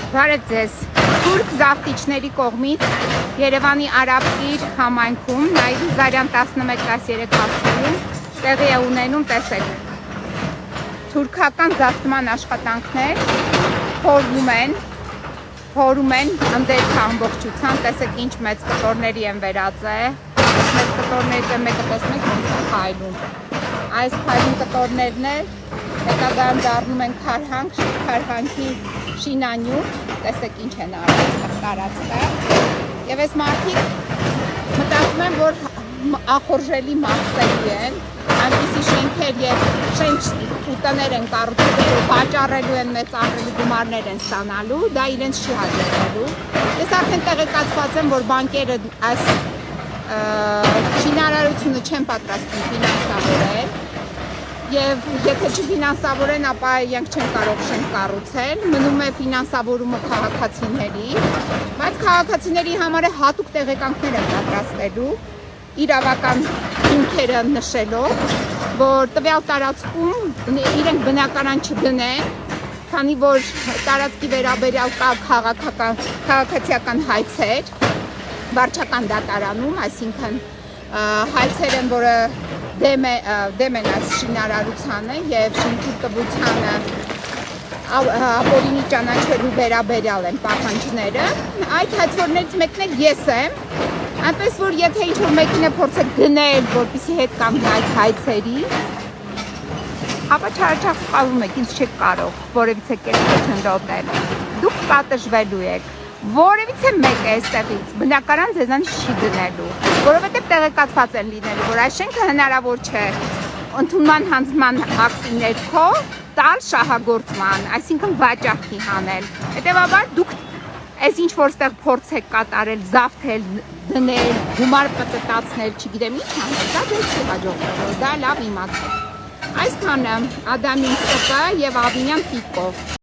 Բարև ձեզ, թուրք զավթիչների կողմից Երևանի Արաբկիր համայնքում Նաիրի Զարյան 11-13 հասցեում տեղի է ունենում, տեսեք, թուրքական զավթման աշխատանքներ փորում են ընդերքը ամբողջության, տեսեք ինչ մեծ կտորների են վերածել, մեծ կտորներից է մեկը տեսնեք ոնց է փայլում, այս փայլուն կտորներն էլ հետագայում դառնում են քարհանքի շինանյութ, տեսեք ինչ են արել տարածքը, եւ այս մարդիկ մտածում են, որ ախորժելի մաքսելի են, այնպիսի շենքեր եւ շենք ու տներ են կառուցել, որ վաճառելու են, մեծարելու գումարներ են ստանալու, դա իրենց չի հաջողվելու։ Ես արդեն տեղեկացված եմ, որ բանկերը այս շինարարությունը չեն պատրաստվում ֆինանսավորել, եւ եթե չֆինանսավորեն, ապա իրենք չեն կարող շենք կառուցել, մնում է ֆինանսավորումը քաղաքացիների, բայց քաղաքացիների համար հատուկ տեղեկանքներ են պատրաստելու, իրավական հիմքերը նշելով, որ տվյալ տարածքում իրենք բնակարան չդնեն, քանի որ տարածքի վերաբերյալ կա քաղաքացիական հայցեր, վարչական դատարանում, այսինքն հայցեր են, որը դեմ են այս շինարարությանը եւ շինքի տվությանը ապօրինի ճանաչելու վերաբերյալ են պահանջները, այդ հայցորներից մեկն էլ ես եմ, այնպես որ եթե ինչ-որ մեկին է փորձեք գնել, որպեսզի հետ կանգնի այդ հայցերի, ապա չարաչափ սպառում եք, ինձ չեք կարող որևիցե կերպ չնդոտել, դուք պատժվելու եք, որևիցե մեկ է այստեղից բնակարան ձեզանից չի դնելու, որովհետև տեղեկացված են լինելու, որ այս շենքը հնարավոր չէ ընդունման հանձնման ակտի ներքո տալ շահագործման, այսինքն վաճառքի հանել, հետևաբար դուք այս ինչ որ ստեղ փորձ եք կատարել, զավթել, դնել, գումար պտտացնել, չգիտեմ ինչ անել, դա դեռ չի հաջողվել, դա լավ իմացեք։ Այսքանը Ադամին Սպ եւ Ավինյան Պիկով։